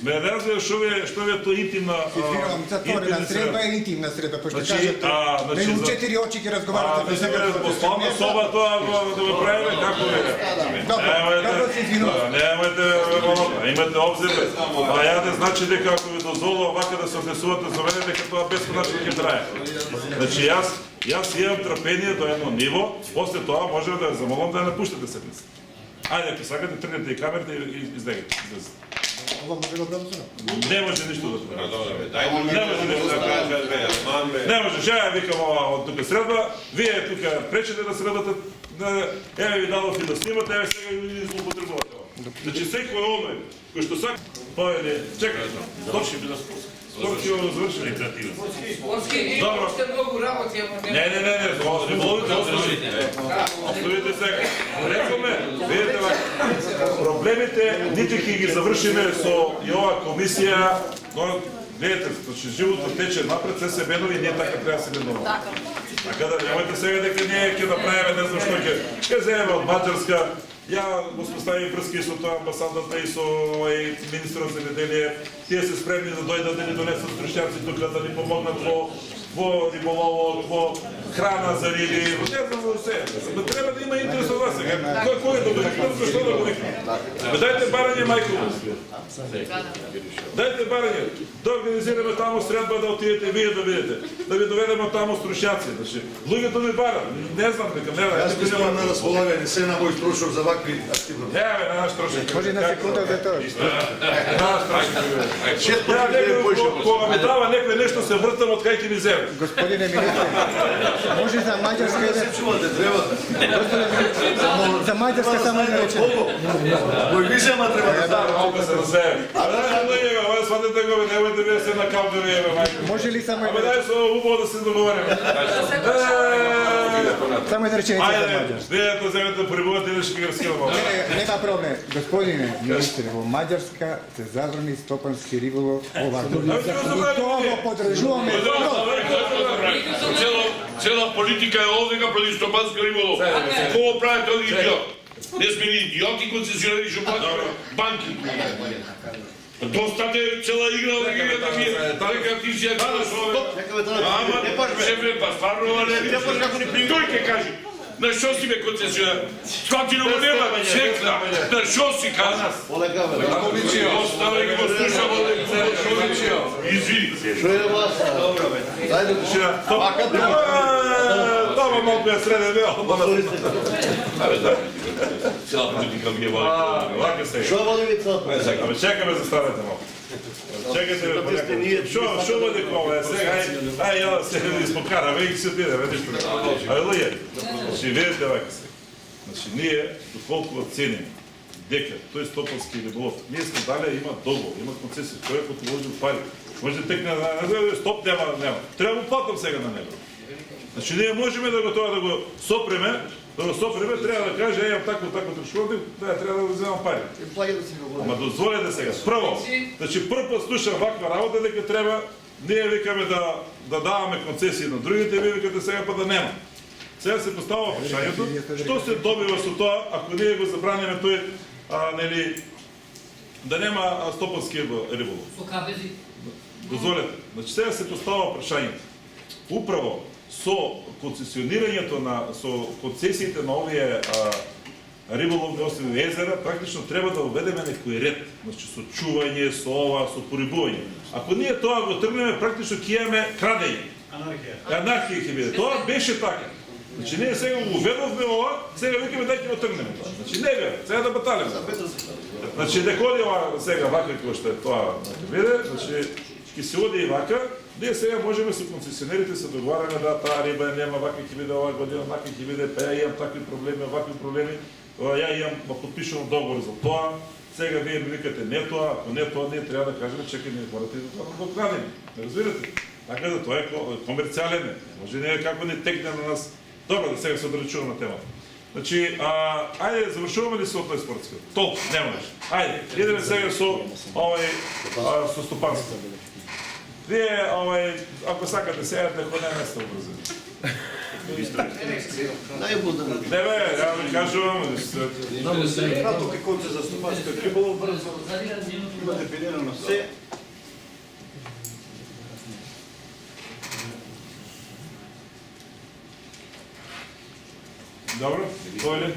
Ме не знам што ви е тоа интимна... Извинувам, затворена средба е интимна средба, пошто кажете, мену 4 очи ќе разговарате. Пословна соба тоа да го правиме, како е? Добро се извинувам. Немајте, имате обзир, а ја не значи дека ако ви дозволува вака да се однесувате за мене, дека тоа бесконачно ќе трае. Значи јас имам трпение до едно ниво, после тоа може да замолам да ја напуштате седница. Ајде, ако сакате, тргнете и камерите и издегате. Ова може да образува? Не може ништо да прави. Не може, ја ја викам од тука средба, вие тука пречете да средбата, еве ви дадов и да снимате, еве сега ви злоупотребувате. Значи секој оној кој што сака, поведе, чекај, точи би да спуска. Точи го заврши литератива. Добро. Не, риболовите оставите сега. Рекоме, видите проблемите нити ќе ги завршиме со и ова комисија, но гледате, значи животот тече напред, се бенови и ние така треба да се бенуваме. Така да немајте сега дека ние ќе направиме, не знам што ќе земеме од Маđarска. Ја го спостави врски со тоа амбасадата и со министерот за земјоделие. Тие се спремни да дојдат да ни донесат стручњаци тука да ни помогнат во риболовот, во храна за риби, не знам во се. Треба да има интерес од вас сега. Кој да го викнат, зашто да го викнат? Дајте барање, мајко. Дајте барање. Да организираме таму средба да отидете вие да видите. Да ви доведеме таму стручњаци. Луѓето ми барат. Не знам дека не. Јас мислам на располагање се на мој трошок за вакви активности. Еве, на наш трошок. Може на секунда да тоа. Наш трошок. Кога ми дава некој нешто се вртам од кај ќе ми земе. Господине министре, може за Маđarска да чувате треба. За Маđarska само една реченица. Кој ви зема треба да Да, малку се разсеем. Ова сватете го, немојте вие се на калдеви, еве мајко. Може ли само Абе дај со убаво да се договориме. само една реченица за Ајде, Маđarska? вие да земете порибувате или ќе ги раскинемо. Нема проблем. Господине министре, во Маđarska се забрани стопански риболов овако. И тоа го поддржуваме. Цела политика е овдека против стопански риболов. Кого прави тој идиот? Не сме ни идиоти концесионери што платиме банки. Достате цела игра од играта ми. Така ти си ја кажеш ова. Ама шефе паспарнова не видиш како ни прими. Тој ќе каже. На што си бе концесионер? Скотино го нема, чекна. На што си кажа? Остави го слушам од извини. Што е вас? Добро бе. Ајде Тоа малку е среден вео. Цела политика ми е Вака се. Што води ви тоа? Абе чекаме за станете малку. Чекайте ме понекој. Шо води кова? Сега ај ја се испокараме и се отидеме, ништо не. Абе луѓе, значи видите вака се. Значи ние доколку ценим дека тој стопански риболов, ние сме дале има договор, има концесија, кој е вложил пари. Може текне на стоп нема. Треба да платам сега на него. Значи ние можеме да го тоа да го сопреме, треба да каже еј тако трошкови, треба да го земам пари. Ама дозволете сега. Прво, значи прво слушам ваква работа дека треба ние викаме да даваме концесии на другите, вие викате сега па да нема. Сега се поставува прашањето, што се добива со тоа ако ние го забраниме тој нели да нема стопански риболов. Дозволете. Значи сега се поставува прашањето. Управо со концесионирањето со концесиите на овие риболовни острови езера, практично треба да уведеме некој ред, значи со чување, со ова, со порибување. Ако ние тоа го тргнеме, практично ќе имаме крадење. Анархија ќе биде. Тоа беше така. Значи ние сега го уведовме ова, сега викаме да ќе го тргнеме тоа. Значи не бе, сега да баталиме. Значи дека оди ова сега вака како што е тоа да биде, значи ќе се оди и вака. Ние сега можеме со концесионерите се договараме да таа риба нема, вака ќе биде оваа година, вака ќе биде, па ја имам такви проблеми, ја имам подпишувам договор за тоа. Сега вие ми викате не тоа, ако не тоа, ние треба да кажеме чекај, ние морате да тоа да крадеме. Не разбирате? Така да тоа е комерцијален. Може не како не текне на нас. Добро, да сега се одречуваме на темата. Значи, ајде завршуваме ли со тој спортски? Толку, нема нешто. Ајде, идеме сега со со стопанство. Вие, ако сакате, седете, ако не сте образени. Не бе, ја ви кажувам. Кратко како се заступачка риболов брзо. Има дефинирано се. Добро, појде.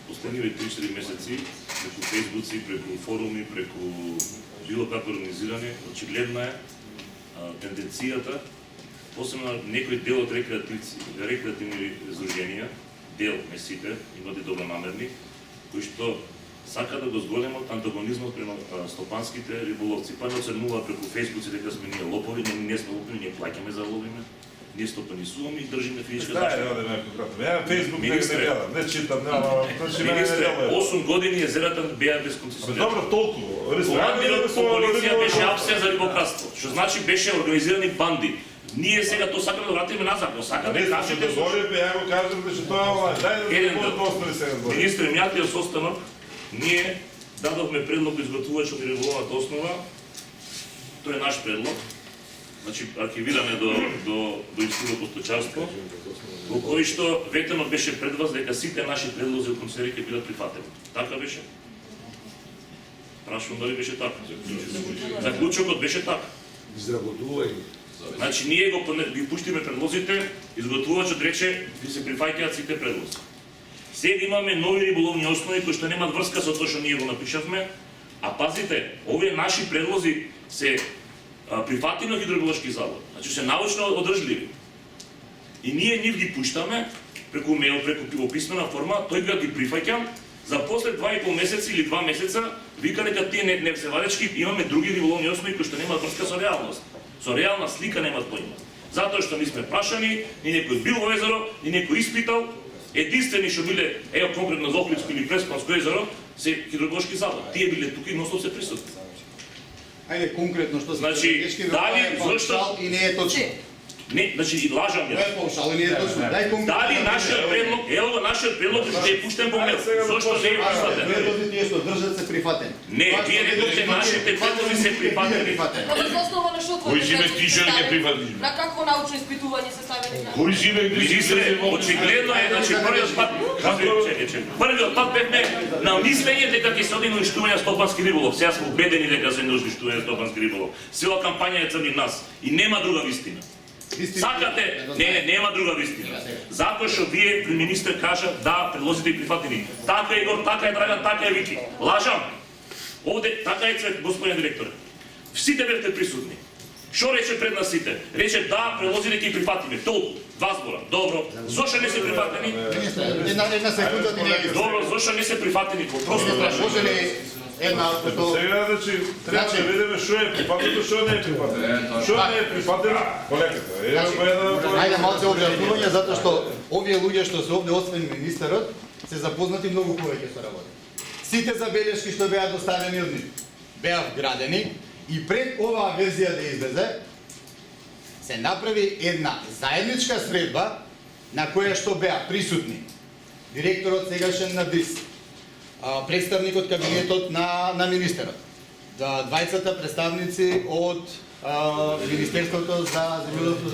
Последниве 3-4 месеци, преку фейсбуци, преку форуми, преку било како организирање, очигледна е тенденцијата, посебно некој дел од рекреативни издруженија, дел, не сите, имате добронамерни, кои што сака да го зголемат антагонизмот према стопанските риболовци. Па не оценуваат преку фейсбуци дека сме ние лопови, не сме лопови, ние плаќаме за ловиме. Ние стопанисуваме и држиме физичка заштита. Ја Фейсбук не гледам, не читам, Министре, 8 години езерата беа без концесионер. Добро, толку. Командирот по полиција беше апсен за рибократство, што значи беше организирани банди. Ние сега тоа сакаме да вратиме назад, но сакаме да кажете што ја го кажам дека тоа е онлайн. Дај да го остави сега. Министре, мјатиот состанок, ние дадовме предлог изготвувачот и риболовната основа. Тој е наш предлог. Значи, архивираме до Институтот по сточарство, во кој што ветено беше пред вас дека сите наши предлози од концесионери ќе бидат прифатени. Така беше? Прашувам дали беше така. Заклучокот беше така. Изработувај. Значи, ние ги пуштиме предлозите, изготвувачот рече да се прифаќаат сите предлози. Сега имаме нови риболовни основи кои што немаат врска со тоа што ние го напишавме, а пазите, овие наши предлози се прифатени од Хидробиолошки завод, значи се научно одржливи. И ние нив ги пуштаме преку мейл, преку писмена форма, тој ги прифаќам, за после 2,5 месеци или 2 месеца вика дека тие не се вадечки, имаме други риболовни основи кои што немаат врска со реалност. Со реална слика немаат поима. Затоа што не сме прашани, ни некој бил во езеро, ни некој испитал, единствени што биле, ево конкретно за Охридско или Преспанско езеро, се Хидробиолошки завод. Тие биле тука и нонстоп се присутни. Ајде конкретно што Значи, дали зошто и не е точно. Не, значи и лажам ја. Тоа е паушал и не е точно. Дај конкретно. Дали нашиот предлог, ево нашиот предлог ќе е пуштен по мейл. Зошто не е прифатен? Предлозите што држат се прифатени. Не, вие реколте нашите предлози се прифатени. Врз основа на што Кој живе ти што не прифатиш? На какво научно испитување се ставени? Кој живе Министре, очигледно е, значи првиот пат, првиот пат бевме на мислење дека ќе се оди на уништување на стопански риболов. Сега сме убедени дека се не уништување на стопански риболов. Села кампања е црни нас и нема друга вистина. Сакате? Нема друга вистина. Затоа што вие, министр, кажа да, предлозите и прифатени. Така е Игор, така е Драган, така е Вики. Лажам. Овде така е Цвет, господин директор. Сите бевте присутни. Што рече пред нас сите? Рече да, предлозите ќе прифатиме. Толку. 2 збора. Добро. Зошто не се прифатени? Една секунда ти не е. Добро, зошто не се прифатени? Просто прашувам. Може ли една като Сега треба да видиме што е прифатено, што не е прифатено. Што не е прифатено? Колеката. Ајде малце објаснување затоа што овие луѓе што се овде освен министерот се запознати многу повеќе со работа. Сите забелешки што беа доставени од нив беа вградени и пред оваа верзија да излезе се направи една заедничка средба на која што беа присутни директорот сегашен на ДРИС, представникот кабинетот на министерот, двајцата представници од Министерството за земјоделство,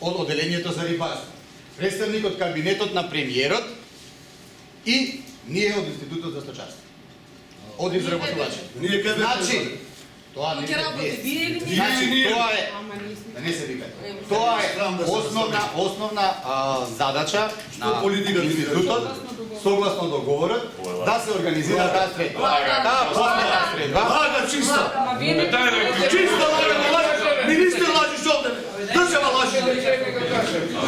од одделението за рибарство, представникот кабинетот на премиерот и ние од Институтот за сточарство. Од изработувачи. Значи, тоа не е. Значи, тоа е. Да не се вика. Тоа е основна задача на институтот согласно договорот да се организира таа средба. Таа последна средба. Лага чисто. Чисто лага. Министер лажиш овде. Држава лажи.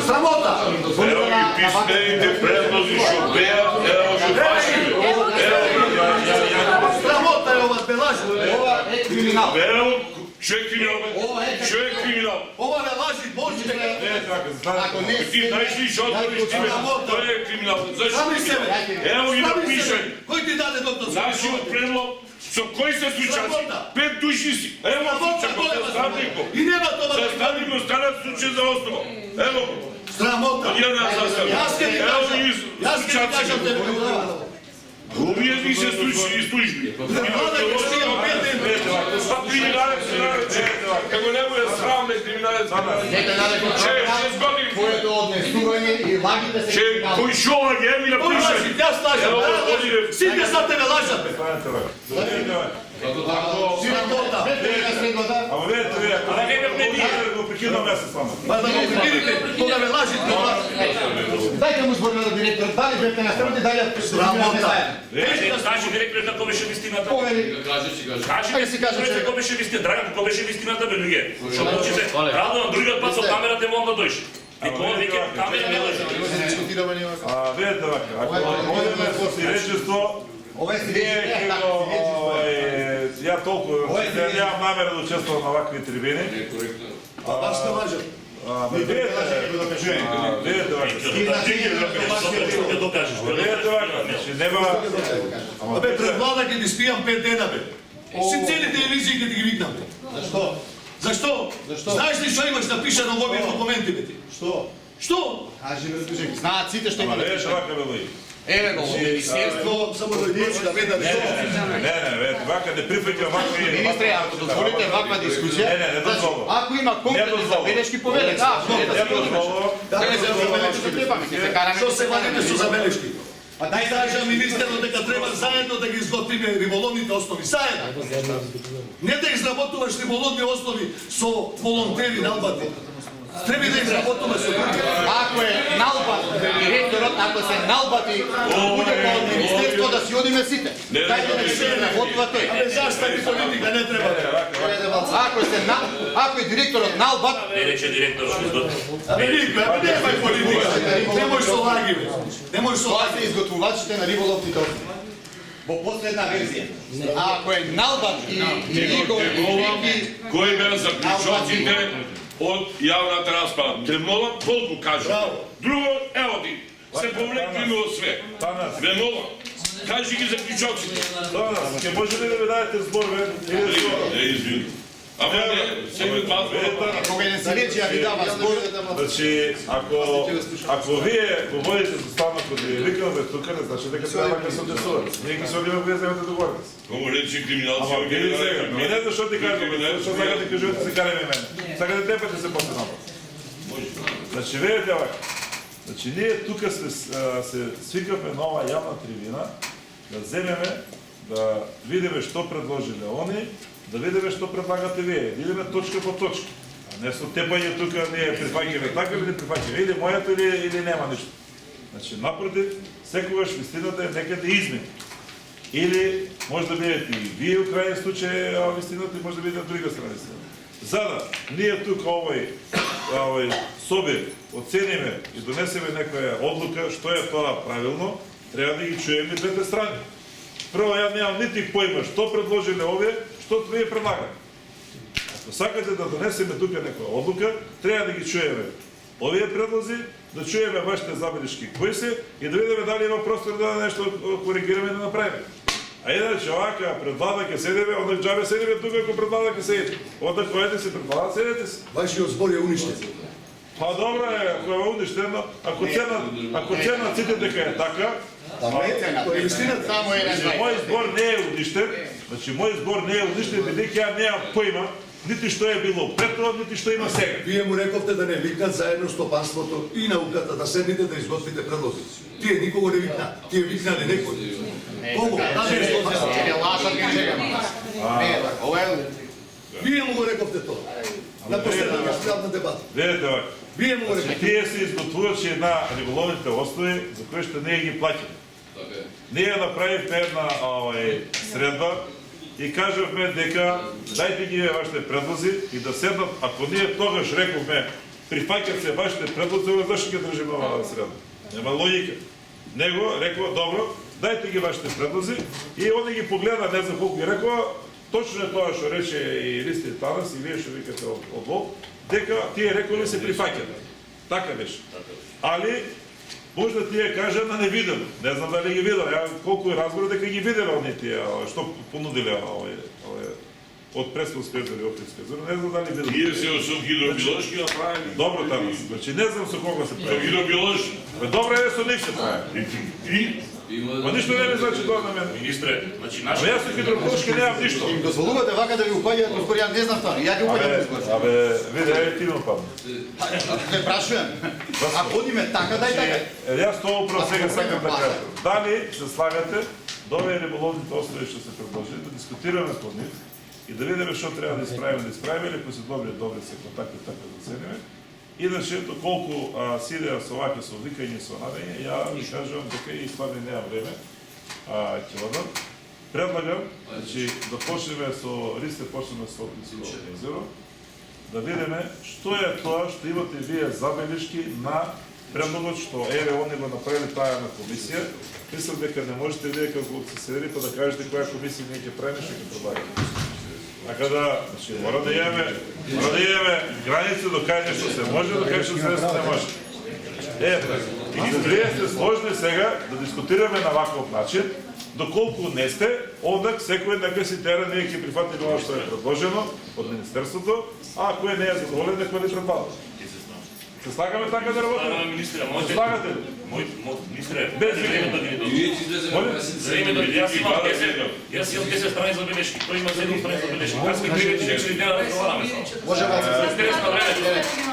Срамота. Ево ги писмените предлози што беа, ево што фаши. Срамота е ова белажи. Ова е криминал. Ево, што е криминал? Што е криминал? Ова не лажи, може да Ако не Ти знаеш ли што отвориш ти тоа е криминал. Зашто? Сами себе. Ево ги напишем. Кој ти даде доктор? Нашиот предлог со кој се случаи? 5 души си. Ево случај, И нема тоа. Застави го станат случај за основа. Ево го. Срамота. Ја не застави. Јас ќе ти Ево кажам. ги Јас ќе ти кажам тебе. Овие ми се случаи служби. Влада ќе стига 5 дена. Па криминалец се нарече. како не буде срам на криминалец. Нека даде твоето однесување и лагите се Че кој шо ги еви на пише. Јас лажам, сите за тебе лажате. Ама видите вие, го прекинувам јас с вама. Па да го видите, кога ме лажите, Дајте му збор на директор, дали бевте на страните, дали Кажи директорот како беше вистината. Повели. Кажи си како беше вистината, Драган, како беше вистината бе луѓе. Што почите? Радован другиот пат со камерата му да дојш. И кога веќе камера не лежи. Видите вака, ако одиме со свидетелство, ја толку немам намера да учествувам на вакви трибини. Баш те лажам. Видите вака, значи нема... Абе, пред влада ќе ги спијам 5 дена, бе. Си цели телевизии ќе ти ги викнам. Зашто? Зашто? Знаеш ли што имаш напишано во овие документи, бе ти? Што? Што? Кажи ме, разкажи. Знаат сите што има Видите напишано. вака, бе, Еве го, во министерство. Само да идеш да видам што. Не, вака не прифаќам вакви... Министре, ако дозволите ваква дискусија, Не дозволувам. ако има конкретни забелешки, повелете. Не дозволувам. Што се вадите со забелешки? А дај Кажа министерот дека треба заедно да ги изготвиме риболовните основи. Заедно. Не да изработуваш риболовни основи со волонтери на Албати. Треба да изработуваш со други. Ако е налбат директорот, ако се налбати луѓето од министерство да си одиме сите. Дајте да се работува тој. Абе, зашто ни политика не треба. Ако е директорот налбат, Не рече директорот што изготви. Абе, немај политика. Немој со лаги, бе. Немој со тоа лаги. се изготвувачите на риболовните основи. Во последна верзија. А ако е налбат и Игор и Вики, Кои беа заклучоците од јавната расправа? Те молам, колку кажа. Друго, ево ти, се повлеклино све. Ве молам, кажи ги заклучоците. Ке може ли да ви дадете збор, бе? Не, извини. Ама не, сега два збора. кога не се лечи, ја ви дава збор, Значи, ако вие го водите за станок од ви викаме тука, не значи дека треба да се одесувате. Ние ги се одиме вие земете договорници. Кому речи криминалци, Ама види сега, не знам што ти кажам, што сега ти кажувате се караме мене. Сега да тепате се после напад. Значи, видите вака. Значи, ние тука се свикавме нова јавна трибина, да земеме, да видиме што предложиле они, да видиме што предлагате вие. Идеме точка по точка. А не со тепање тука ние прифаќаме така или не прифаќаме. Или моето или нема ништо. Значи, напротив, секогаш вистината е некаде измени. Или може да бидете и вие у крајен случај вистината, може да бидете на друга страна вистината. За да ние тука овој соби оцениме и донесеме некоја одлука што е тоа правилно, треба да ги чуеме двете страни. Прво, ја немам нити појма што предложиле овие, што вие предлагате. Ако сакате да донесеме тука некоја одлука, треба да ги чуеме овие предлози, да чуеме вашите забелешки кои се и да видиме дали има простор да нешто коригираме и да направиме. А иначе овака пред влада ќе седиме, онак џабе седиме тука ако пред влада ќе седите. Онак ходете се пред влада, седете се. Вашиот збор е уништен. Па добро е, ако е уништено, ако ценат дека е така, Тоа е истината. само еден значи, мој збор не е уништен, значи мој збор не е уништен, бидејќи ја немам појма нити што е било пред тоа, нити што има сега. Вие му рековте да не викнат заедно стопанството и науката, да седнете да изготвите предлози. Тие никого не викнат, тие викнале некој. Кого? Не лажат ме чека. Не е така. Ова е Вие му го рековте тоа. На последната јавна дебата. Видете вака. Вие му го рековте. Тие се изготвувачи на риболовните острови, за кои што ние ги плаќаме. Ние направивме една средба и кажавме дека дајте ги вашите предлози и да седнат, ако ние тогаш рековме прифаќат се вашите предлози, зашто ќе држиме оваа средба? Нема логика. Него рекува, добро, дајте ги вашите предлози и они ги погледа, не знам колку ги рекува, точно е тоа што рече и Ристи Танас и вие што викате од Волк, дека тие рекови се прифаќат. Така беше. Али може да тие кажа на невидено. Не знам дали ги видел. Ја колку е разбор дека ги виделе они тие што понудиле од Преспилска езера и Охридска езера. Не знам дали видел. Тие се со хидробиолошки направени. Добро Танас. Значи не знам со кога се Со прави. хидробиолошки. Добро е со нив се прави. И Ма ништо не ми значи тоа на мене. Министре, значи Ама јас со хидрополошки немам ништо. Им дозволувате вака да ви упаѓаат, господ, ја не знам тоа. Ја ги упаѓам господ. Абе, види, ајде ти ме падна. Не прашувам. А одиме така, дај така. Јас тоа управо сега сакам да кажам. Дали се слагате до овие риболовните острови што се предложи, да дискутираме по нив и да видиме што треба да исправиме, или кои се добри, се контакти така да цениме. Иначе, доколку си идеја со вака со викање со навење, ја ви кажувам дека и стварно нема време, ќе одам. Предлагам, значи, да почнеме со Ристе, почнеме со Оклинско езеро, да видиме што е тоа што имате вие забелешки на предлогот што еве они го направили таа на комисија. Мислам дека не можете вие како се седели па да кажете која комисија ние ќе правиме, што ќе предлагаме. Така да, значи, мора да имаме граници до кај нешто се може, до кај што се не може. И вие сте сложни сега да дискутираме на ваков начин, доколку не сте, одак секој нека си тера, ние ќе прифатиме ова што е предложено од Министерството, а ако не е задоволен, некој не препада. Се слагаме така да работиме? Министре, Се слагате ли? Министре, Без времето да ги Јас имам 10 страни забелешки, тој има 7 страни забелешки. Јас ке кривете дека ќе да разговараме со. Може вака.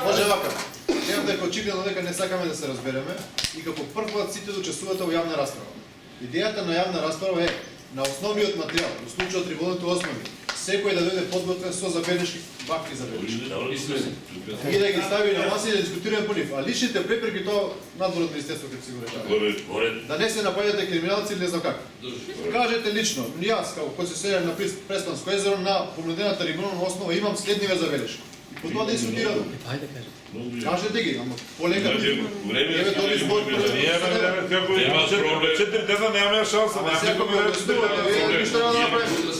Може вака. Гледам дека очигледно дека не сакаме да се разбереме и како прв пат сите учествувате во јавна расправа. Идејата на јавна расправа е на основниот материјал, во случајот риболовните основи, секој да дојде подготвен со забелешки, вакви забелешки. И да ги стави на маса и да дискутираме по нив. А личните препреки тоа надвор од Министерството ќе си го решава. Да не се напаѓате криминалци или не знам како. Кажете лично, јас како концесионер на Преспанско езеро на помнодената риболовна основа имам следниве забелешки. По тоа да дискутираме. Кажете ги, ама полека. Еве тоа избор. Четири дена немаме шанса, немаме да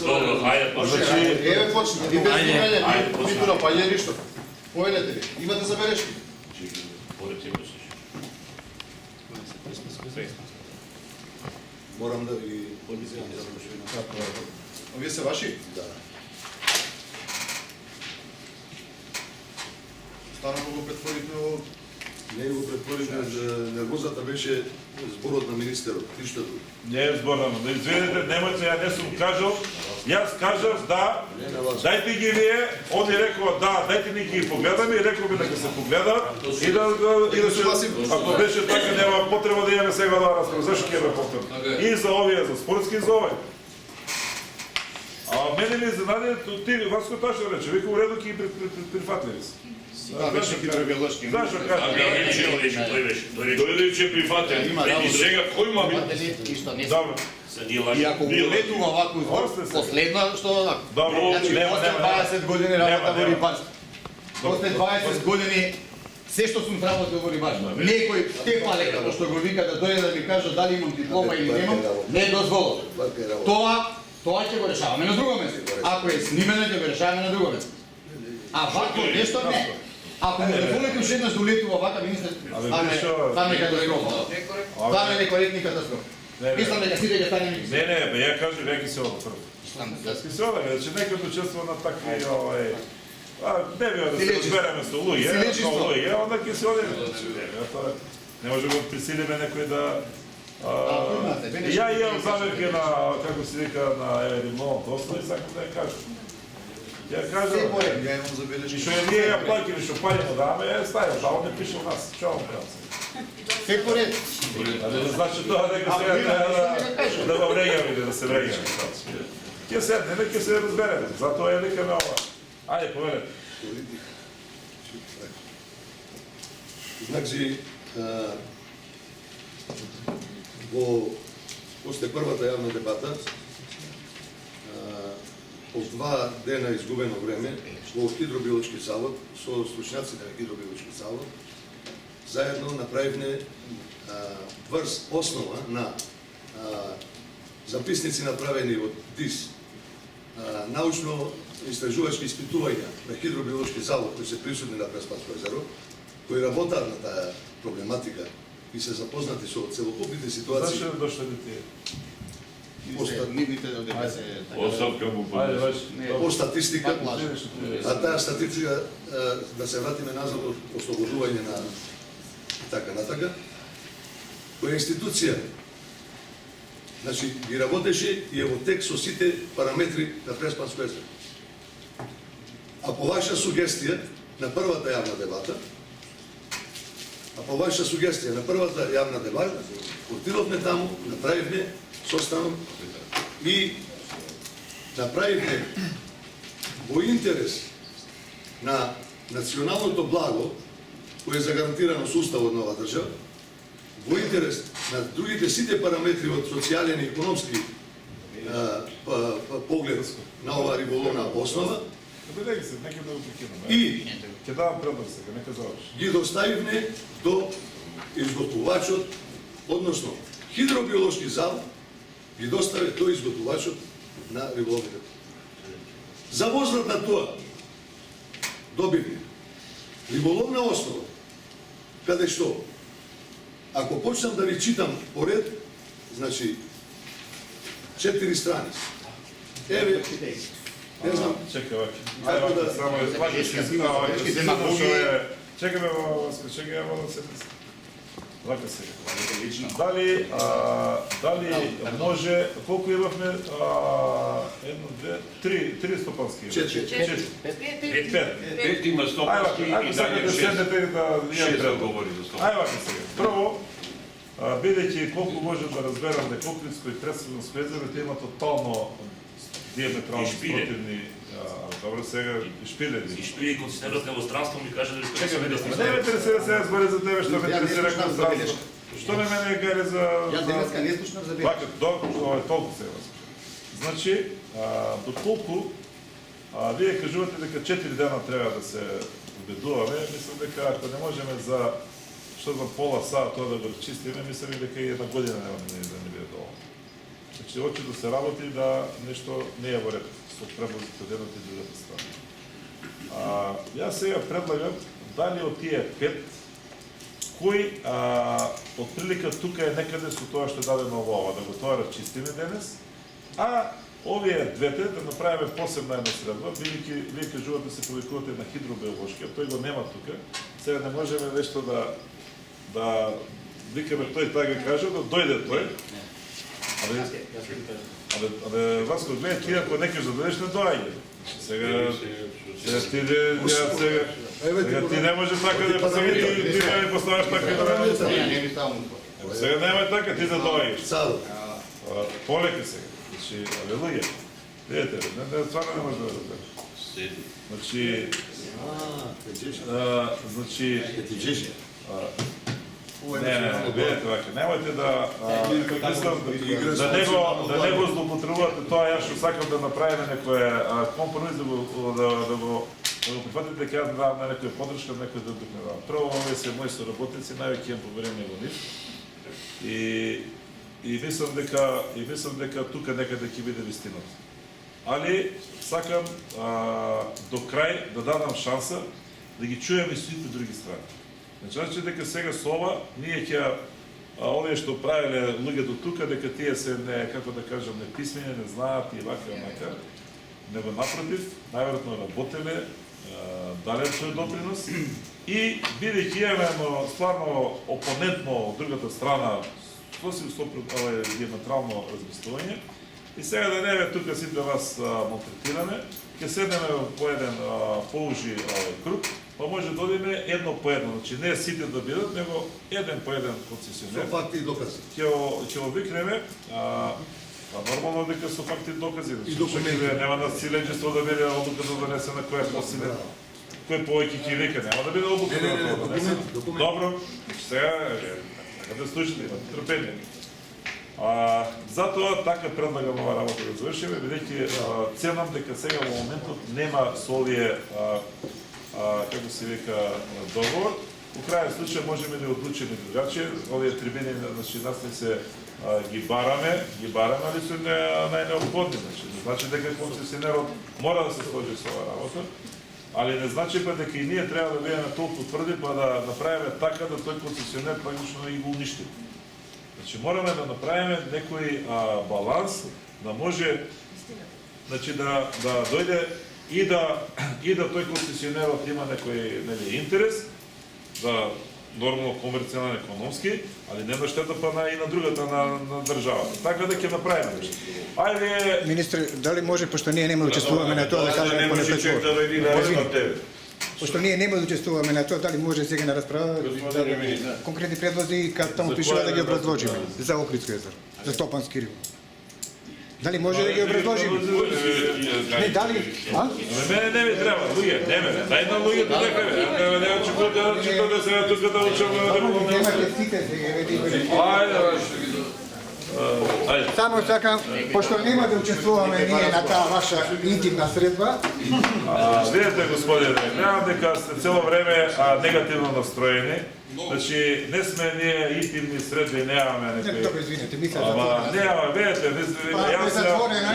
Добро, ајде, Еве почна. И без имање, ниту напаѓање ништо. Поелете ли? Имате забелешки? Морам да ви подизирам за завршуваме. А вие се ваши? Да. Старано го претворивме во... Не го претворивме, за нервозата беше зборот на министерот, ништо друго. Не е зборано, да изведете, немате, ја не сум кажал, јас кажав да, дајте ги вие, они рекува да, дајте ни ги погледаме и рековме дека се погледаат и да се, ако беше така, нема потреба да имаме сега да расправа, зашто ќе имаме потреба? И за овие, за спортски, и за овој. А мене ми изненади, ти, Васко тоа што рече, вика уреду ќе ги прифатливи се. Да, беше хидробиолошки. Зашто кажа? Дојде че прифатен. И сега кој ма би? Добро. И ако го летува овако избор, последно што Добро, значи, после 20 години работа во рибарство. После 20 години се што сум работил во рибарство. Некој те пале како што го вика да дојде да ми каже дали имам диплома или немам, не е дозволено. Тоа ќе го решаваме на друго место. Ако е снимено, ќе го решаваме на друго место. А вако нешто не. Ако му дозволите уште еднаш да улетува вака, министер, това не е катастрофа. Това не е некоректни катастрофа. Мислам дека сите ќе станеме. Не, бе, ја кажи, веќе се ода прво. Јас се ода, че некој учествува на такви, не би да се разбереме со луѓе, онда ќе се одиме. Не може да присилиме некој да... Ја имам замерки на, како се вика, на риболовната основа и сакам да ја кажам. Ја кажам, Ја имам забелешки. и што е ние ја плакили, што палимо да аме, ја ставим, да он не пише у нас, што он правам се. Се поред. Значи тоа дека сега треба да го вреѓаме или да се вреѓаме. Ќе седнеме, ќе се разбереме, затоа ја викаме ова. Ајде, повелете. Значи, после првата јавна дебата, по 2 дена изгубено време во Хидробиолошки завод, со стручњаците на Хидробиолошки завод, заедно направивме врз основа на записници направени од ДИС, научно-истражувачки испитувања на Хидробиолошки завод кои се присутни на Преспанско езеро, кои работаат на таа проблематика и се запознати со целокупните ситуации. Зашто дошле до тие? Оставка му поднесе. По статистика, а таа статистика, да се вратиме назад од ослободување на така натака, која институција Значи, ги работеше и е во текст со сите параметри на Преспанско езеро. А по ваша сугестија на првата јавна дебата, отидовме таму, направивме состанок и направивме во интерес на националното благо, кој е загарантирано со уставот на оваа држава, во интерес на другите сите параметри од социјален и економски поглед на оваа риболовна основа, и ќе давам предлог сега, нека заврши. ги доставивме до изготвувачот, односно хидробиолошки зал ги достави до изготвувачот на риболовните. За возврат на тоа добивме риболовна основа, каде што, ако почнам да ви читам поред, значи 4 страници. Еве, не знам, Чекај, вака. Како Ајде, да- само вака ще изгледа, чекаме во чекаме во седмица. Вака сега. Дали може, колку имавме, едно, две, три стопански? 4. Пет има стопански и Ајде, далje да шест. седнете да имам Шест предлог. говори за стопански. Ајде вака сега. Прво, бидејќи колку може да разберам дека Охридско и Преспанско езеро те има тотално диаметрално И Шпиле. спротивни, добро сега и Шпиле. И шпили концесионерот во странство ми каже дека Чекай, не ме интересира сега збори за тебе, што ме интересира како здравство. Што ме мене гари за... Јас денеска не слушнав за Вака, ова е толку сега. Значи, доколку вие кажувате дека 4 дена треба да се убедуваме, мислам дека ако не можеме за што за пола саат тоа да го чистиме, мислам дека и една година нема да не биде доволно. Значи, очи да се работи да нешто не е во ред со предлозите едната и другата страна. Јас сега предлагам дали од тие 5 кој отприлика тука е некаде со тоа што е дадено во ова, да го тоа расчистиме денес, а овие двете да направиме посебна една средба, бидејќи вие кажувате да се повикувате на хидробиолошки, а тој го нема тука, сега не можеме нешто да викаме тој така го кажа, да дојде тој. Абе, Васко, гледај, ти ако не кажеш да дојдеш, не доаѓа. Сега ти не може така да ти не ми поставаш така да не сега нема така, ти да доаѓаш. Садо. Полека сега. Значи, алелуја. Видете, стварно не може да разбереш. Значи, не, видете вака, немојте да не го злоупотребувате тоа, јас што сакам да направиме некој компромис да го прифатите дека јас давам на некоја поддршка, некој да докневам. Прво, овие се мои соработници, највеќе имам поверение во нив. И мислам дека тука некаде ќе биде вистината. Али сакам до крај да дадам шанса да ги чуеме сите други страни. Значи дека сега со ова ние ќе овие што правеле луѓето тука дека тие се не, како да кажам, не писмени, не знаат и вака онака. Него напротив, најверојатно работеле, дале тој допринос и бидејќи имаме едно стварно опонентно од другата страна со диаметрално размислување и сега да не е тука сите вас малтретираме, ќе седнеме по еден поужи круг, па може да одиме едно по едно, значи не сите да бидат, него еден по еден концесионер. Со факти и докази. Ќе обикнеме, нормално дека со факти и докази, И документи. нема на силењество да биде одлуката донесена која е посилен, кој повеќе ќе вика, нема да биде одлуката да донесена. документи. Добро, сега да слушате, имате трпение. Затоа така предлагам ова работа да завршиме, бидејќи ценам дека сега во моментот нема со овие како се вика договор. Во крајен случај можеме да одлучиме другачи, овие трибини, значи нас не се ги бараме, али се најнеопходни, значи дека концесионерот мора да се сложи со оваа работа, али не значи па дека и ние треба да бидеме толку тврди па да направиме така да тој концесионер практично и го уништи. Значи мораме да направиме некој баланс да може значи да дојде и да тој концесионерот има некој интерес да нормално комерцијален, економски, али нема штета па и на другата на државата. Така да ќе направиме нешто. Ајде, Министре, дали може, пошто ние нема да учествуваме на тоа, да кажеме поне пет пошто ние нема да учествуваме на тоа, дали може сега на расправа конкретни предлози како таму пишува да ги образложиме за Охридско езеро, за Стопански риболов. Дали може да ги образложиме? Не, дали? А? мене не ми треба, луѓе, не ме. Дај на луѓето дека не очекувате да се тука да учам на риболовни Немате сите сега. Ајде. Само сакам, пошто нема да учествуваме ние на таа ваша интимна средба, Видете, господине, гледам дека сте цело време негативно настроени. Значи, не сме ние интимни средби, немаме не, некои... добро, извинете, мисля за Ама, тоа. нема, видете,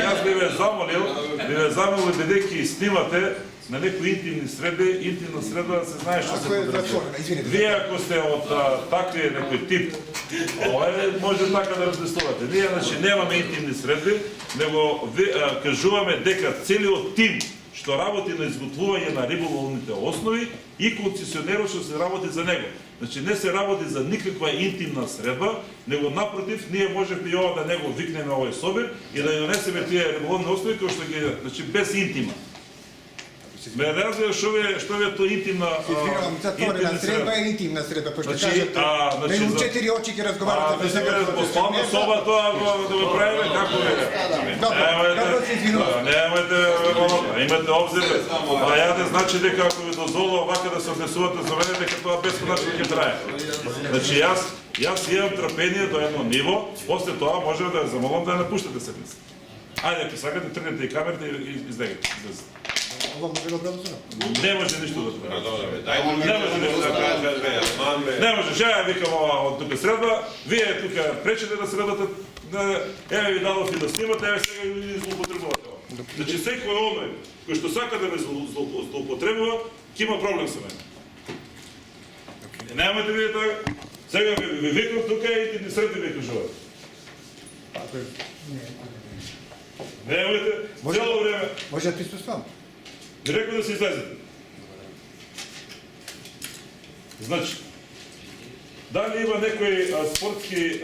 јас би ве замолил, бидејќи снимате на некои интимни средби, интимна средба да се знае што се Ако е подразбира. затворена, извинете. Вие ако сте од такви некој тип, може така да размислувате. Ние, значи, немаме интимни средби, него кажуваме дека целиот тим што работи на изготвување на риболовните основи и концесионерот што се работи за него. Значи не се работи за никаква интимна средба, него напротив, ние можеме и ова да него викнеме овој собир и да ја донесеме тие риболовни основи кои што ги, значи без интима. Ме развија што е тоа интимна Извинувам, затворена средба е интимна средба, пошто Значи, кажете, значи, мену за- четири очи ќе разговарате без Во спална соба тоа да го правиме како е. Добро се извинувам. Немајте, имате обзир. Ја не значи дека ако ви дозволува вака да се однесувате за мене, дека тоа бесконечно ќе трае. Значи јас имам трпение до едно ниво, после тоа може да ја замолам да ја напуштате седница. Ајде, ако сакате, тргнете и камерите и излегете. Ова може да образува. Не може ништо да прави. Не може ништо да прави. Не може, ја викам ова од тука средба, вие тука пречете да средбате, еве ви дадов и да снимате, еве сега ви злоупотребувате ова. Значи секој оној кој што сака да ме злоупотребува, ќе има проблем со мене. Немајте вие така, сега ви викам тука и ти средби ви кажувате. Немајте, цело време. Може да присуствам. Директно да се излезете. Значи, дали има некои спортски